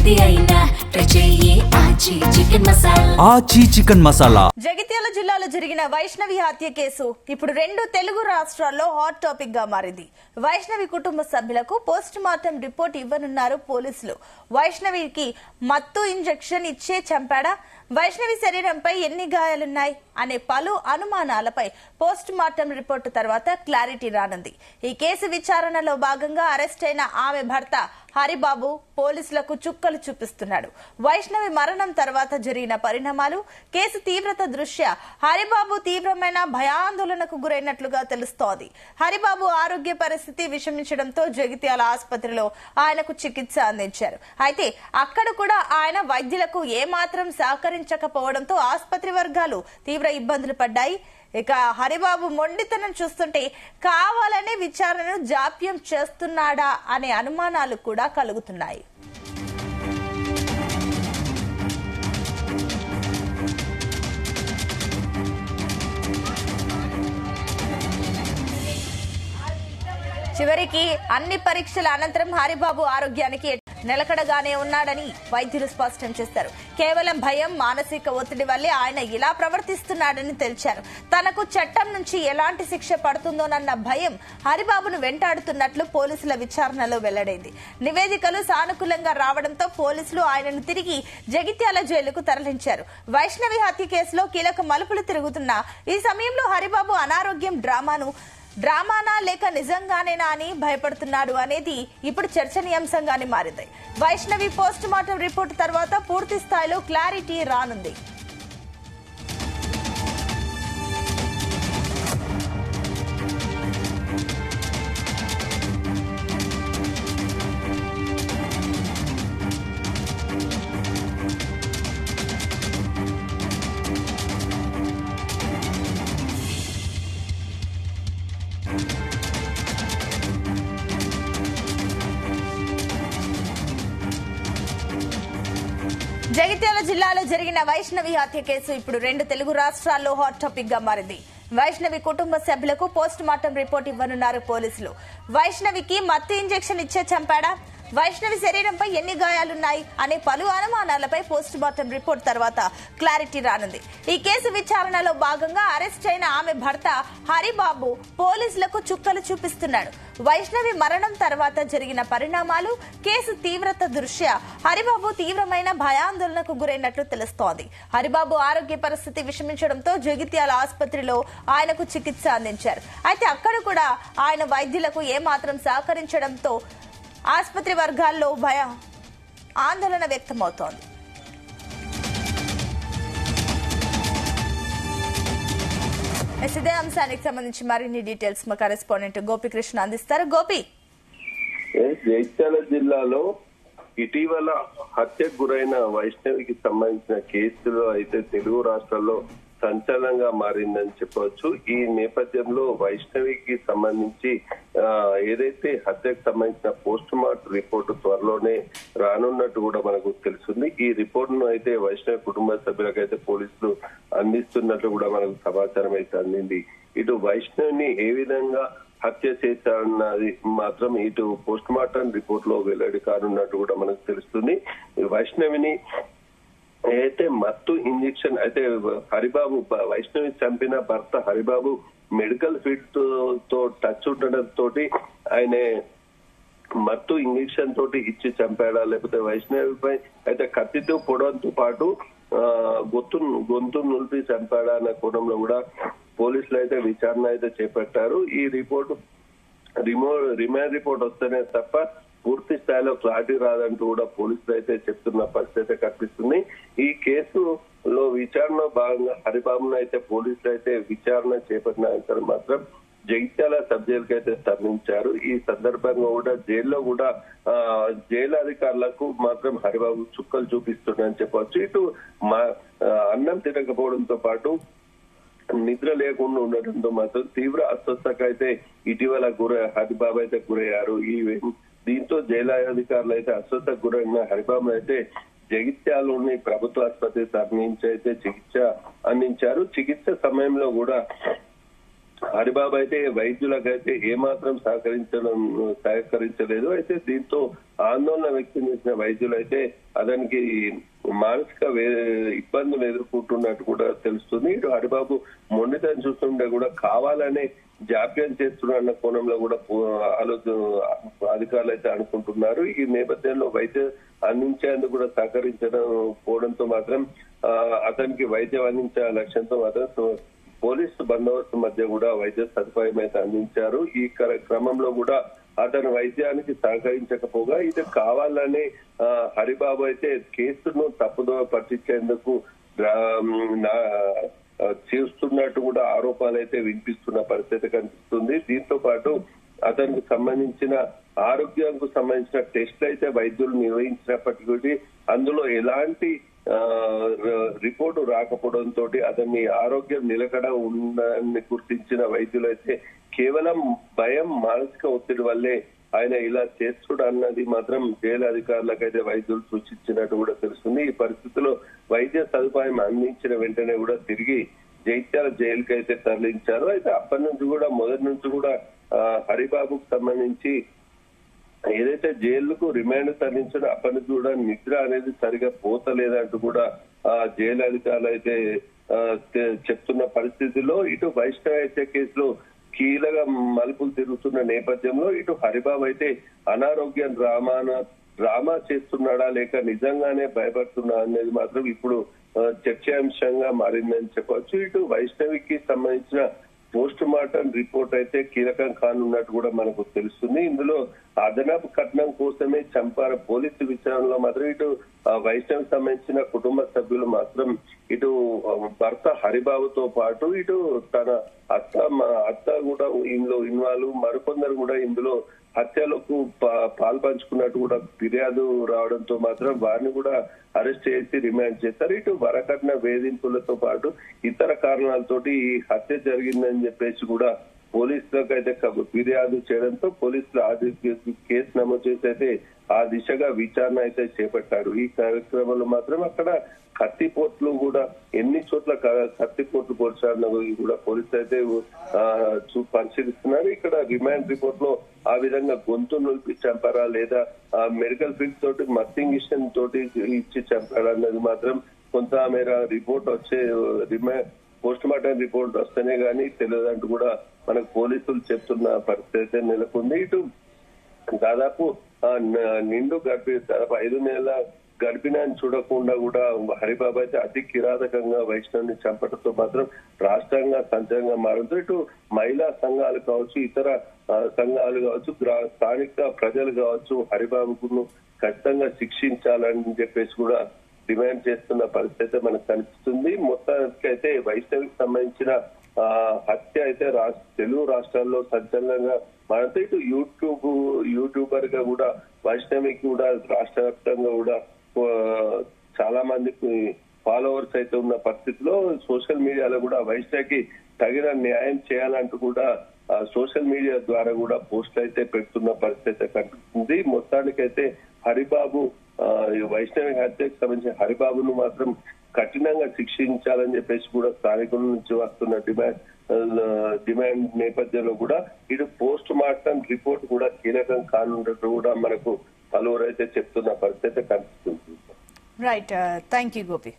ఏది అయినా ఆచి చికెన్ మసాలా. జగిత్యాల జిల్లాలో జరిగిన వైష్ణవి హత్య కేసు ఇప్పుడు 2 తెలుగు రాష్ట్రాల్లో హాట్ టాపిక్ గా మారింది. వైష్ణవి కుటుంబ సభ్యులకు పోస్ట్ మార్టం రిపోర్ట్ ఇవ్వనున్నారు పోలీసులు. వైష్ణవికి మత్తు ఇంజెక్షన్ ఇచ్చే చంపాడా, వైష్ణవి శరీరంపై ఎన్ని గాయాలున్నాయి అనే పలు అనుమానాలపై పోస్ట్ మార్టం రిపోర్టు తర్వాత క్లారిటీ రానుంది. ఈ కేసు విచారణలో భాగంగా అరెస్ట్ అయిన ఆమె భర్త హరిబాబు పోలీసులకు చుక్కలు చూపిస్తున్నాడు. వైష్ణవి మరణం తర్వాత జరిగిన పరిణామాలు, కేసు తీవ్రత దృష్ట్యా హరిబాబు తీవ్రమైన భయాందోళనకు గురైనట్లుగా తెలుస్తోంది. హరిబాబు ఆరోగ్య పరిస్థితి విషమించడంతో జగిత్యాల ఆసుపత్రిలో ఆయనకు చికిత్స అందించారు. అయితే అక్కడ కూడా ఆయన వైద్యులకు ఏమాత్రం సహకరించకపోవడంతో ఆసుపత్రి వర్గాలు తీవ్ర ఇబ్బందులు పడ్డాయి. ఇక హరిబాబు మొండితనం చూస్తుంటే కావాలనే విచారణను జాప్యం చేస్తున్నాడా అనే అనుమానాలు కూడా కలుగుతున్నాయి. చివరికి అన్ని పరీక్షల అనంతరం హరిబాబు ఆరోగ్యానికి నిలకడగానే ఉన్నాడని వైద్యులు స్పష్టం చేశారు. కేవలం భయం, మానసిక ఒత్తిడి వల్లే ఆయన ఇలా ప్రవర్తిస్తున్నాడని తెలిపారు. తనకు చట్టం నుంచి ఎలాంటి శిక్ష పడుతుందోనన్న భయం హరిబాబును వెంటాడుతున్నట్లు పోలీసుల విచారణలో వెల్లడైంది. నివేదికలు సానుకూలంగా రావడంతో పోలీసులు ఆయనను తిరిగి జగిత్యాల జైలుకు తరలించారు. వైష్ణవి హత్య కేసులో కీలక మలుపులు తిరుగుతున్న ఈ సమయంలో హరిబాబు అనారోగ్యం డ్రామానా లేక నిజంగానేనా అని భయపడుతున్నాడు అనేది ఇప్పుడు చర్చనీయాంశంగానే మారింది. వైష్ణవి పోస్ట్ మార్టం రిపోర్టు తర్వాత పూర్తి స్థాయిలో క్లారిటీ రానుంది. జగిత్యాల జిల్లాలో జరిగిన వైష్ణవి హత్య కేసు ఇప్పుడు 2 తెలుగు రాష్ట్రాల్లో హాట్ టాపిక్ గా మారింది. వైష్ణవి కుటుంబ సభ్యులకు పోస్ట్ మార్టం రిపోర్ట్ ఇవ్వనున్నారు పోలీసులు. వైష్ణవికి మత్తు ఇంజెక్షన్ ఇచ్చే చంపాడా, వైష్ణవి శరీరంపై ఎన్ని గాయాలున్నాయి అనే పలు అనుమానాలపై పోస్ట్ మార్టం రిపోర్ట్ తర్వాత క్లారిటీ రానుంది. ఈ కేసు విచారణలో భాగంగా అరెస్ట్ అయిన ఆమె భర్త హరిబాబు పోలీసులకు చుక్కలు చూపిస్తున్నాడు. వైష్ణవి మరణం తర్వాత జరిగిన పరిణామాలు, కేసు తీవ్రత దృష్ట్యా హరిబాబు తీవ్రమైన భయాందోళనకు గురైనట్లు తెలుస్తోంది. హరిబాబు ఆరోగ్య పరిస్థితి విషమించడంతో జగిత్యాల ఆసుపత్రిలో ఆయనకు చికిత్స అందించారు. అయితే అక్కడ కూడా ఆయన వైద్యులకు ఏమాత్రం సహకరించడంతో ఆసుపత్రి వర్గాల్లో ఆందోళన వ్యక్తమవుతోంది. ఇదే అంశానికి సంబంధించి మరిన్ని డీటెయిల్స్ మా కరెస్పాండెంట్ గోపికృష్ణ అందిస్తారు. గోపి, జగిత్యాల జిల్లాలో ఇటీవల హత్యకు గురైన వైష్ణవికి సంబంధించిన కేసులో అయితే తెలుగు రాష్ట్రాల్లో సంచలనంగా మారిందని చెప్పవచ్చు. ఈ నేపథ్యంలో వైష్ణవికి సంబంధించి ఏదైతే హత్యకు సంబంధించిన పోస్ట్ మార్టం రిపోర్టు త్వరలోనే రానున్నట్టు కూడా మనకు తెలుస్తుంది. ఈ రిపోర్ట్ ను అయితే వైష్ణవి కుటుంబ సభ్యులకు అయితే పోలీసులు అందిస్తున్నట్లు కూడా మనకు సమాచారం అయితే అందింది. ఇటు వైష్ణవిని ఏ విధంగా హత్య చేశారన్నది మాత్రం ఇటు పోస్ట్ మార్టం రిపోర్ట్ లో వెల్లడి కానున్నట్టు కూడా మనకు తెలుస్తుంది. వైష్ణవిని అయితే మత్తు ఇంజెక్షన్ అయితే హరిబాబు, వైష్ణవి చంపిన భర్త హరిబాబు మెడికల్ ఫీల్డ్ తో టచ్ ఉండడంతో ఆయన మత్తు ఇంజెక్షన్ తోటి ఇచ్చి చంపాడా, లేకపోతే వైష్ణవిపై అయితే కత్తితో పొడవంతో పాటు గొంతు నులిపి చంపాడా అన్న కోణంలో కూడా పోలీసులు అయితే విచారణ అయితే చేపట్టారు. ఈ రిపోర్టు రిమాండ్ రిపోర్ట్ వస్తేనే తప్ప పూర్తి స్థాయిలో క్లారిటీ రాదంటూ కూడా పోలీసులు అయితే చెప్తున్న పరిస్థితి కనిపిస్తుంది. ఈ కేసులో విచారణలో భాగంగా హరిబాబును అయితే పోలీసులు అయితే విచారణ చేపట్టిన మాత్రం జగిత్యాల సబ్ జైలుకి అయితే తరలించారు. ఈ సందర్భంగా కూడా జైల్లో కూడా జైలు అధికారులకు మాత్రం హరిబాబు చుక్కలు చూపిస్తున్నారని చెప్పవచ్చు. ఇటు అన్నం తినకపోవడంతో పాటు నిద్ర లేకుండా ఉండటంతో మాత్రం తీవ్ర అస్వస్థకు అయితే ఇటీవల హరిబాబు అయితే గురయ్యారు. దీంతో జైలు అధికారులు అయితే అస్వస్థకు గురైన హరిబాబు అయితే జగిత్యాలలోని ప్రభుత్వ ఆసుపత్రి తరలించి అయితే చికిత్స అందించారు. చికిత్స సమయంలో కూడా హరిబాబు అయితే వైద్యులకైతే ఏమాత్రం సహకరించలేదు. అయితే దీంతో ఆందోళన వ్యక్తం చేసిన వైద్యులు అయితే అతనికి మానసిక ఇబ్బందులు ఎదుర్కొంటున్నట్టు కూడా తెలుస్తుంది. ఇటు హరిబాబు మొండితనం చూస్తుంటే కూడా కావాలనే జాప్యం చేస్తున్న కోణంలో కూడా అధికారులు అయితే అనుకుంటున్నారు. ఈ నేపథ్యంలో వైద్యం అందించేందుకు కూడా సహకరించడం పోవడంతో మాత్రం అతనికి వైద్యం అందించే లక్ష్యంతో మాత్రం పోలీసు బందోబస్తు మధ్య కూడా వైద్య సదుపాయం అయితే అందించారు. ఈ క్రమంలో కూడా అతను వైద్యానికి సహకరించకపోగా ఇది కావాలని హరిబాబు అయితే కేసును తప్పుదోవ పట్టించేందుకు చేస్తున్నట్టు కూడా ఆరోపణలు అయితే వినిపిస్తున్న పరిస్థితి కనిపిస్తుంది. దీంతో పాటు అతనికి సంబంధించిన ఆరోగ్యానికి సంబంధించిన టెస్ట్లు అయితే వైద్యులు నిర్వహించినప్పటికీ అందులో ఎలాంటి రిపోర్టు రాకపోవడంతో అతని ఆరోగ్యం నిలకడ ఉందని గుర్తించిన వైద్యులు అయితే కేవలం భయం, మానసిక ఒత్తిడి వల్లే ఆయన ఇలా చేస్తుడు అన్నది మాత్రం జైలు అధికారులకైతే వైద్యులు సూచించినట్టు కూడా తెలుస్తుంది. ఈ పరిస్థితిలో వైద్య సదుపాయం అందించిన వెంటనే కూడా తిరిగి జైత్యాల జైలుకి అయితే తరలించారు. అయితే అప్పటి నుంచి కూడా మొదటి నుంచి కూడా హరిబాబుకు సంబంధించి ఏదైతే జైలుకు రిమాండ్ తరలించడం అప్పటి నుంచి కూడా నిద్ర అనేది సరిగా పోతలేదంటూ కూడా జైలు అధికారులు అయితే చెప్తున్న పరిస్థితిలో ఇటు వైష్ణవి హత్య కేసులో కీలక మలుపులు తిరుగుతున్న నేపథ్యంలో ఇటు హరిబాబు అయితే అనారోగ్యం డ్రామా చేస్తున్నాడా లేక నిజంగానే భయపడుతున్నా అనేది మాత్రం ఇప్పుడు చర్చాంశంగా మారిందని చెప్పవచ్చు. ఇటు వైష్ణవికి సంబంధించిన పోస్ట్ మార్టం రిపోర్ట్ అయితే కీలకం కానున్నట్టు కూడా మనకు తెలుస్తుంది. ఇందులో అదనపు కట్నం కోసమే చంపారు పోలీసు విచారణలో మాత్రం ఇటు వైష్ణవికి సంబంధించిన కుటుంబ సభ్యులు మాత్రం ఇటు భర్త హరిబాబుతో పాటు ఇటు తన అత్త కూడా ఇందులో ఇన్వాల్వ్, మరికొందరు కూడా ఇందులో హత్యలకు పాల్పంచుకున్నట్టు కూడా ఫిర్యాదు రావడంతో మాత్రం వారిని కూడా అరెస్ట్ చేసి రిమాండ్ చేశారు. ఇటు వరకట్న వేధింపులతో పాటు ఇతర కారణాలతోటి ఈ హత్య జరిగిందని చెప్పేసి కూడా పోలీసులకు అయితే ఫిర్యాదు చేయడంతో పోలీసులు ఆ కేసు నమోదు చేసి అయితే ఆ దిశగా విచారణ అయితే చేపట్టారు. ఈ కార్యక్రమంలో మాత్రం అక్కడ కత్తిపోట్లు కూడా ఎన్ని చోట్ల కత్తిపోట్లు పోల్చారని కూడా పోలీసులు అయితే పరిశీలిస్తున్నారు. ఇక్కడ రిమాండ్ రిపోర్ట్ లో ఆ విధంగా గొంతు నిలిపి చంపారా లేదా మెడికల్ ఫీల్డ్ తోటి మస్టింగిషన్ తోటి ఇచ్చి చంపారా అనేది మాత్రం కొంతమేర రిపోర్ట్ వచ్చే పోస్ట్ మార్టం రిపోర్ట్ వస్తేనే గానీ తెలియదంటూ కూడా మనకు పోలీసులు చెప్తున్న పరిస్థితి నెలకొంది. ఇటు దాదాపు నిండు దాదాపు 5 నెలల గర్భిణాన్ని చూడకుండా కూడా హరిబాబు అయితే అతి కిరాతకంగా వైష్ణవిని చంపడంతో మాత్రం రాష్ట్రంగా సంచలనంగా మారుతూ ఇటు మహిళా సంఘాలు కావచ్చు, ఇతర సంఘాలు కావచ్చు, స్థానిక ప్రజలు కావచ్చు హరిబాబుకు ఖచ్చితంగా శిక్షించాలని చెప్పేసి కూడా డిమాండ్ చేస్తున్న పరిస్థితి మనకు కనిపిస్తుంది. మొత్తానికి అయితే వైష్ణవికి సంబంధించిన హత్య అయితే తెలుగు రాష్ట్రాల్లో సంచలనంగా మారితే ఇటు యూట్యూబర్ గా కూడా వైష్ణవికి కూడా రాష్ట్ర వ్యాప్తంగా కూడా చాలా మందికి ఫాలోవర్స్ అయితే ఉన్న పరిస్థితిలో సోషల్ మీడియాలో కూడా వైష్ణవికి తగిన న్యాయం చేయాలంటూ కూడా సోషల్ మీడియా ద్వారా కూడా పోస్టులు అయితే పెడుతున్న పరిస్థితి కనిపిస్తుంది. మొత్తానికైతే హరిబాబు వైష్ణవి హత్యకు సంబంధించిన హరిబాబును మాత్రం కఠినంగా శిక్షించాలని చెప్పేసి కూడా స్థానికుల నుంచి వస్తున్న డిమాండ్ నేపథ్యంలో కూడా ఇటు పోస్ట్ మార్టం రిపోర్ట్ కూడా కీలకం కానున్నట్టు కూడా మనకు పలువురు అయితే చెప్తున్న పరిస్థితి కనిపిస్తుంది. Right, thank you Gopi.